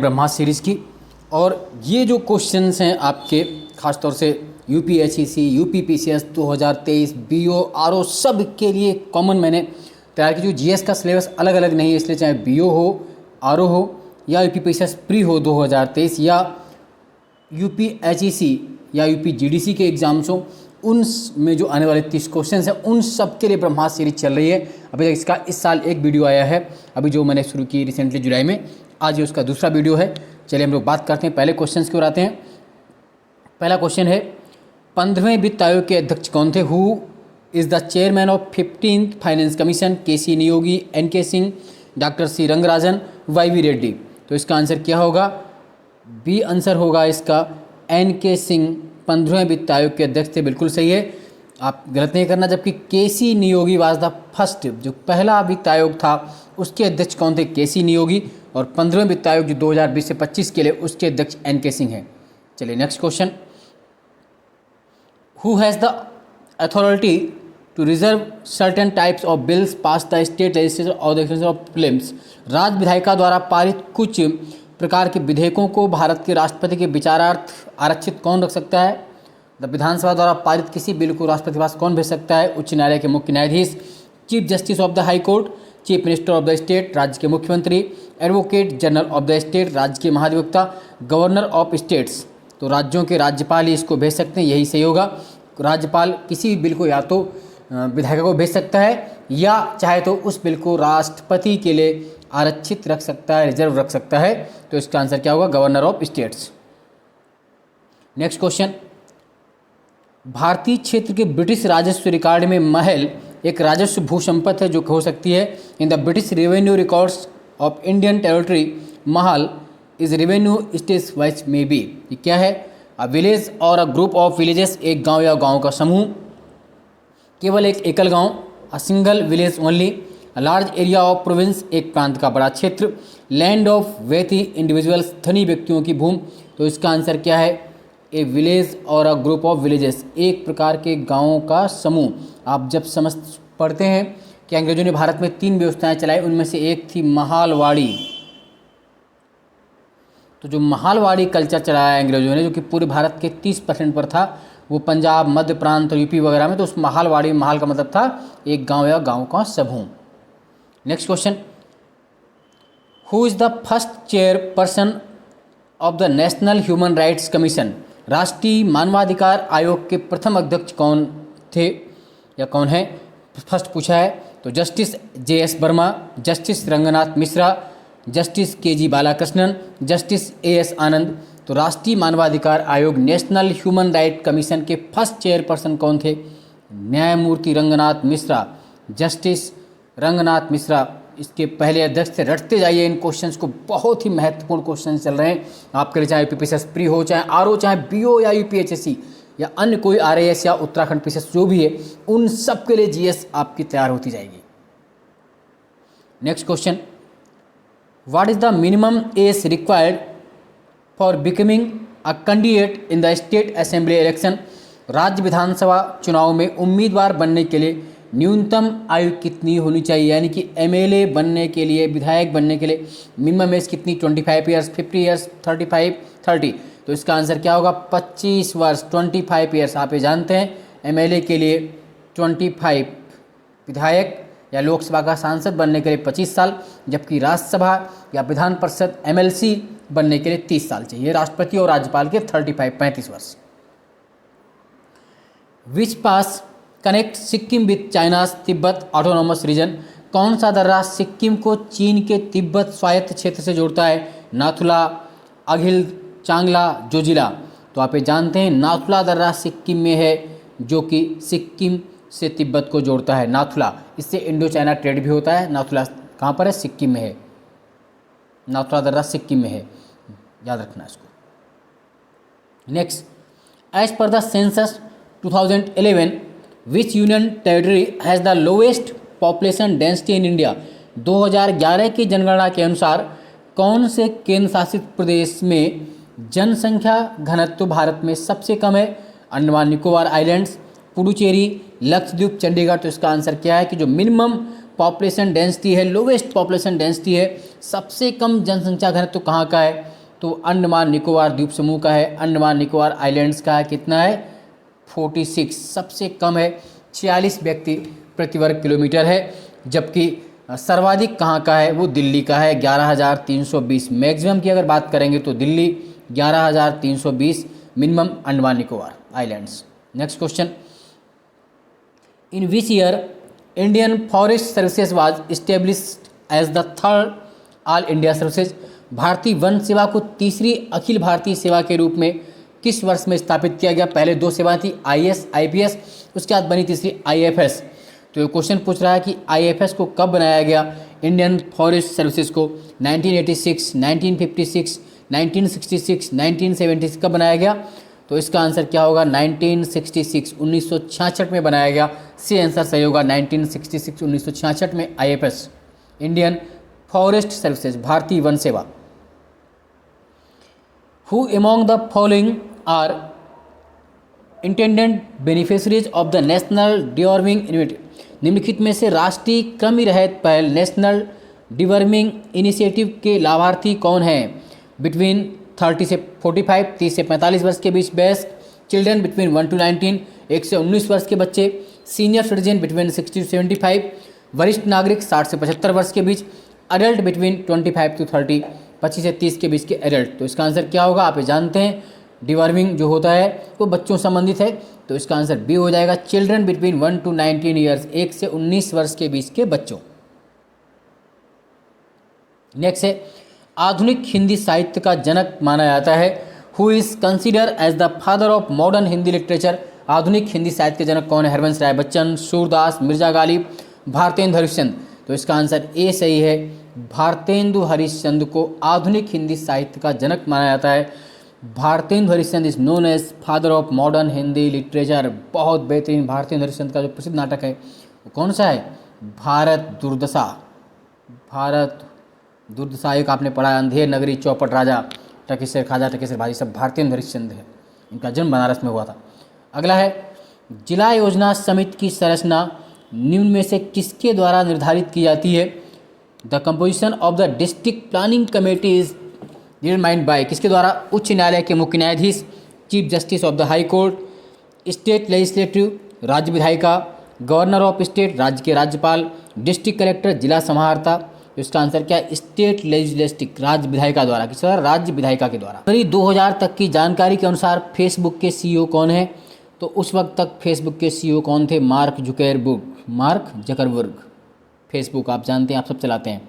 ब्रह्मास्त्र series की। और ये जो क्वेश्चंस हैं आपके खासतौर से यूपीएससी, यूपीपीसीएस 2023, बीओ, आरओ सब के लिए कॉमन मैंने तैयार की। जो जीएस का सिलेबस अलग अलग नहीं है, इसलिए चाहे बीओ हो, आरओ हो या यूपीपीसीएस प्री हो 2023 या यूपीएचईसी या यूपीजीडीसी के एग्जाम्स हो, उन में जो आने वाले 30 क्वेश्चन हैं उन सब के लिए ब्रह्मास्त्र सीरीज चल रही है। अभी तक इसका इस साल एक वीडियो आया है, अभी जो मैंने शुरू की रिसेंटली जुलाई में, आज ये उसका दूसरा वीडियो है। चलिए हम लोग बात करते हैं पहले क्वेश्चन की ओर आते हैं। पहला क्वेश्चन है 15वें वित्त आयोग के अध्यक्ष कौन थे? Who is the chairman of 15th finance commission? K C. Niyogi, N K. Singh, doctor C Rangarajan, Y V. Reddy. तो इसका आंसर क्या होगा? बी आंसर होगा इसका, एन.के. सिंह 15वें वित्त आयोग के अध्यक्ष थे। बिल्कुल सही है, आप गलत नहीं करना। जबकि K C. Niyogi was the first, जो पहला वित्त आयोग था उसके अध्यक्ष कौन थे? के.सी. नियोगी। और 15वें वित्त आयोग जो 2020 से 25 के लिए, उसके अध्यक्ष एन.के. सिंह हैं। चलिए next question, who has the authority to reserve certain types of bills pass the state legislature और द ऑफ फिल्म्स? राज्य विधायिका द्वारा पारित कुछ प्रकार के विधेयकों को भारत के राष्ट्रपति के विचारार्थ आरक्षित कौन रख सकता है? विधानसभा द्वारा पारित किसी बिल को राष्ट्रपति के पास कौन भेज सकता है? उच्च न्यायालय के मुख्य न्यायाधीश, chief justice of the high court, chief minister of the state, राज्य के मुख्यमंत्री, advocate general of the state, राज्य के महाधिवक्ता, गवर्नर ऑफ स्टेट्स। तो राज्यों के राज्यपाल ही इसको भेज सकते हैं, यही सही होगा। राज्यपाल किसी भी बिल को या तो विधायिका को भेज सकता है या चाहे तो उस बिल को राष्ट्रपति के लिए आरक्षित रख सकता है, रिजर्व रख सकता है। तो इसका आंसर क्या होगा? Governor of states. Next question, भारतीय क्षेत्र के ब्रिटिश राजस्व रिकॉर्ड में महल एक राजस्व भू संपत्ति है जो हो सकती है। In the British revenue records of Indian territory, Mahal is revenue stage wise में बी। ये क्या है? अ विलेज और अ ग्रुप ऑफ विलेजेस, एक गांव या गांव का समूह, केवल एक एकल गांव, a single village only, a large area of province, एक प्रांत का बड़ा क्षेत्र, लैंड ऑफ वेथी इंडिविजुअल्स, धनी व्यक्तियों की भूमि। तो इसका आंसर क्या है? ए विलेज और अ ग्रुप ऑफ विलेजेस, एक प्रकार के गांवों का समूह। आप जब पढ़ते हैं कि अंग्रेजों ने भारत में 3 व्यवस्थाएं चलाई, उनमें से एक थी महालवाड़ी। तो जो महालवाड़ी कल्चर चलाया अंग्रेजों ने, जो कि पूरे भारत के 30% पर था, वो पंजाब, मध्य प्रांत और यूपी वगैरह में, तो उस महालवाड़ी, महल का मतलब था एक गांव या गांव का समूह। Next question, who is the first chairperson of the national human rights commission? राष्ट्रीय मानवाधिकार आयोग के प्रथम अध्यक्ष कौन थे या कौन है? फर्स्ट पूछा है। तो justice J S. Verma, justice Ranganath Mishra, justice K G. Balakrishnan, justice A S. Anand. तो राष्ट्रीय मानवाधिकार आयोग, नेशनल ह्यूमन राइट कमीशन के फर्स्ट चेयरपर्सन कौन थे? न्यायमूर्ति रंगनाथ मिश्रा, जस्टिस रंगनाथ मिश्रा इसके पहले अध्यक्ष थे। रटते जाइए इन क्वेश्चंस को, बहुत ही महत्वपूर्ण क्वेश्चन चल रहे हैं आपके लिए, चाहे यूपीपीसीएस प्री हो, चाहे आरओ, चाहे बीओ या यूपीएचएससी या अन्य कोई आरएएस या उत्तराखंड पीसीएस जो भी है, उन सब के लिए जीएस आपकी तैयार होती जाएगी। Next question, what is the minimum age required for becoming a candidate in the state assembly election? राज्य विधानसभा चुनाव में उम्मीदवार बनने के लिए न्यूनतम आयु कितनी होनी चाहिए? यानी कि एमएलए बनने के लिए, विधायक बनने के लिए मिनिमम एज कितनी? 25 ईयर्स, 50 ईयर्स, 35, 30। तो इसका आंसर क्या होगा? 25 वर्ष, 25 ईयर्स। आप ये जानते हैं एमएलए के लिए 25, विधायक या लोकसभा का सांसद बनने के लिए 25 साल, जबकि राज्यसभा या विधान परिषद एमएलसी बनने के लिए 30 साल चाहिए। राष्ट्रपति और राज्यपाल के 35 वर्ष। Which pass connect Sikkim with China's Tibet autonomous region? कौन सा दर्रा सिक्किम को चीन के तिब्बत स्वायत्त क्षेत्र से जोड़ता है? नाथुला, अघिल, चांगला, जोजिला। तो आप ये जानते हैं नाथुला दर्रा सिक्किम में है, जो कि सिक्किम से तिब्बत को जोड़ता है। नाथुला, इससे इंडो चाइना ट्रेड भी होता है। नाथुला कहाँ पर है? सिक्किम में है। नाथुला दर्रा सिक्किम में है, याद रखना इसको। Next, as per the census 2011 which union territory has the lowest population density in India? 2011 की जनगणना के अनुसार कौन से केंद्र शासित प्रदेश में जनसंख्या घनत्व भारत में सबसे कम है? अंडमान निकोबार आइलैंड्स, पुडुचेरी, लक्षद्वीप, चंडीगढ़। तो इसका आंसर क्या है कि जो मिनिमम पॉपुलेशन डेंसिटी है, लोवेस्ट पॉपुलेशन डेंसिटी है, सबसे कम जनसंख्या घनत्व कहाँ का है? तो अंडमान निकोबार द्वीप समूह का है, अंडमान निकोबार आइलैंड्स का है। कितना है? 46। सबसे कम है 46 व्यक्ति प्रति वर्ग किलोमीटर है। जबकि सर्वाधिक कहाँ का है? वो दिल्ली का है, 11,320। मैक्सिमम की अगर बात करेंगे तो Delhi 11,320, minimum Andaman Nicobar islands. Next question, in which year Indian forest services was established as the third all India services. भारतीय वन सेवा को तीसरी अखिल भारतीय सेवा के रूप में किस वर्ष में स्थापित किया गया? पहले 2 सेवाएं थी, IAS IPS, उसके बाद बनी तीसरी IFS। तो ये क्वेश्चन पूछ रहा है कि IFS को कब बनाया गया? इंडियन फॉरेस्ट सर्विसेज को 1986, 1956, 1966, 1976 कब बनाया गया? तो इसका आंसर क्या होगा? 1966, 1966 में बनाया गया। सी आंसर सही होगा, 1966, 1966 में IFS, इंडियन फॉरेस्ट सर्विसेज, भारतीय वन सेवा। Who among the following are intended beneficiaries of the National Deworming Initiative? निम्नलिखित में से राष्ट्रीय कृमि रहित पहल नेशनल डिवर्मिंग इनिशिएटिव के लाभार्थी कौन हैं? बिटवीन 30 से 45, 30 से 45 वर्ष के बीच वयस्क, चिल्ड्रन बिटवीन 1 to 19, 1 से 19 वर्ष के बच्चे, सीनियर सिटीजन बिटवीन 60 to 75, वरिष्ठ नागरिक 60 से 75 वर्ष के बीच, अडल्ट बिटवीन 25 to 30, 25 से 30 के बीच के एडल्ट। तो इसका आंसर क्या होगा? आप ये जानते हैं डिवर्मिंग जो होता है वो बच्चों संबंधित है, तो इसका आंसर बी हो जाएगा, चिल्ड्रन बिटवीन 1 to 19 ईयर्स, 1 से 19 वर्ष के बीच के बच्चों। नेक्स्ट है, आधुनिक हिंदी साहित्य का जनक माना जाता है। Who is consider as the father of modern Hindi literature. आधुनिक हिंदी साहित्य के जनक कौन है? हरवंश राय बच्चन, सूरदास, मिर्जा गालिब, भारतेंदु हरिश्चंद्र। तो इसका आंसर ए सही है, भारतेंदु हरिश्चंद्र को आधुनिक हिंदी साहित्य का जनक माना जाता है। Bharatendu Harishchandra is known as father of modern Hindi literature. बहुत बेहतरीन भारतेंदु हरिश्चंद्र का जो प्रसिद्ध नाटक है वो कौन सा है? भारत दुर्दशा। भारत दुर्दशा एक आपने पढ़ा है, अंधेर नगरी, चौपट राजा, टकेसर खाजा, टकेसर भाजी, सब भारतेंदु हरिश्चंद्र है। इनका जन्म बनारस में हुआ था। अगला है, जिला योजना समिति की संरचना निम्न में से किसके द्वारा निर्धारित की जाती है? The composition of the district planning committee is determined by, किसके द्वारा? उच्च न्यायालय के मुख्य न्यायाधीश, chief justice of the high court, state legislative, राज्य विधायिका, गवर्नर ऑफ स्टेट, राज्य के राज्यपाल, डिस्ट्रिक्ट कलेक्टर, जिला समाहर्ता। तो इसका आंसर क्या है? स्टेट लेजिस्लेटिव, राज्य विधायिका द्वारा। किस द्वारा? राज्य विधायिका के द्वारा। जनवरी 2000 तक की जानकारी के अनुसार फेसबुक के CEO कौन है? तो उस वक्त तक फेसबुक के CEO कौन थे? Mark Zuckerberg. फेसबुक आप जानते हैं, आप सब चलाते हैं।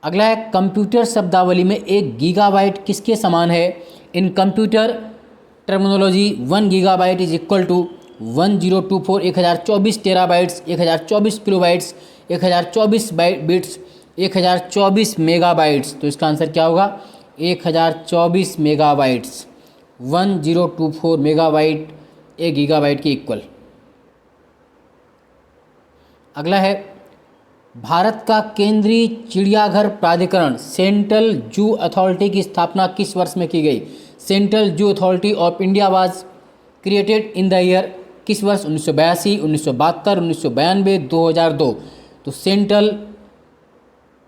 अगला है, कंप्यूटर शब्दावली में 1 गीगाबाइट किसके समान है? In computer terminology 1 gigabyte is equal to 1024, 1024 terabytes, 1024 kilobytes, 1024 bits, 1024 megabytes. तो इसका आंसर क्या होगा? 1024 मेगाबाइट्स। 1024 मेगाबाइट 1 गीगाबाइट के इक्वल। अगला है, भारत का केंद्रीय चिड़ियाघर प्राधिकरण सेंट्रल जू अथॉरिटी की स्थापना किस वर्ष में की गई? Central zoo authority of India was created in the year, किस वर्ष? 1982, 1972, 1992, 2002। तो सेंट्रल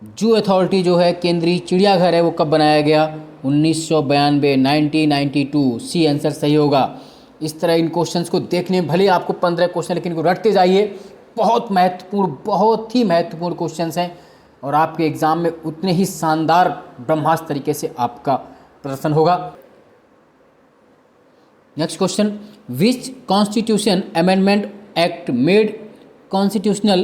जू अथॉरिटी जो है, केंद्रीय चिड़ियाघर है, वो कब बनाया गया? 1992, 1992। सी आंसर सही होगा। इस तरह इन क्वेश्चंस को देखने, भले आपको 15 क्वेश्चन, लेकिन इनको रटते जाइए। बहुत महत्वपूर्ण, बहुत ही महत्वपूर्ण क्वेश्चंस हैं और आपके एग्जाम में उतने ही शानदार ब्रह्मास्त्र तरीके से आपका प्रदर्शन होगा। Next question, which constitution amendment act made constitutional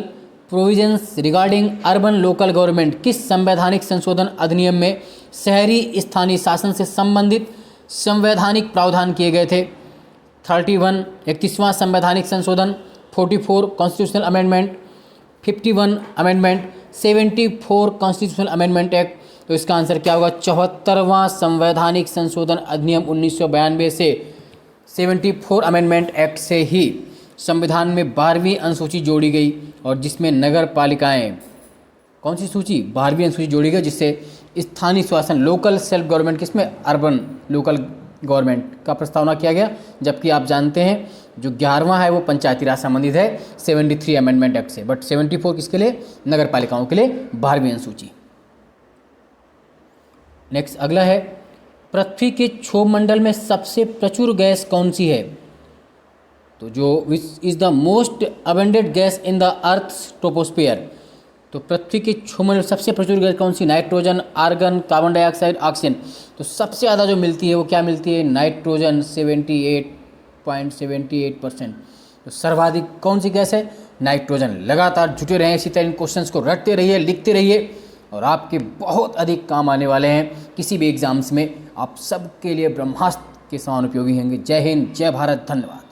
provisions regarding urban local government. किस संवैधानिक संशोधन अधिनियम में शहरी स्थानीय शासन से संबंधित संवैधानिक प्रावधान किए गए थे? 31 31वां संवैधानिक संशोधन, 44 constitutional amendment, 51 amendment, 74 constitutional amendment act. तो इसका आंसर क्या होगा? 74वां संवैधानिक संशोधन अधिनियम 1992 से 74 अमेंडमेंट एक्ट से ही संविधान में 12वीं अनुसूची जोड़ी गई और जिसमें नगर पालिकाएँ, कौन सी सूची? 12वीं अनुसूची जोड़ी गई, जिससे स्थानीय शासन, लोकल सेल्फ गवर्नमेंट, किसमें? अर्बन लोकल गवर्नमेंट का प्रस्तावना किया गया। जबकि आप जानते हैं जो 11वां है वो पंचायती राज संबंधित है 73 अमेंडमेंट एक्ट से, बट 74 किसके लिए? नगर पालिकाओं के लिए 12वीं अनुसूची। नेक्स्ट अगला है, पृथ्वी के क्षोभमंडल में सबसे प्रचुर गैस कौन सी है? तो जो which is the most abundant gas in the earth's troposphere, तो पृथ्वी के क्षोभमंडल में सबसे प्रचुर गैस कौन सी? Nitrogen, argon, carbon dioxide, oxygen. तो सबसे ज़्यादा जो मिलती है वो क्या मिलती है? नाइट्रोजन 78.78%। तो सर्वाधिक कौन सी गैस है? नाइट्रोजन। लगातार जुटे रहें, इसी तरह इन क्वेश्चंस को रटते रहिए, लिखते रहिए और आपके बहुत अधिक काम आने वाले हैं किसी भी एग्जाम्स में। आप सबके लिए ब्रह्मास्त्र के समान उपयोगी होंगे। जय हिंद, जय भारत, धन्यवाद।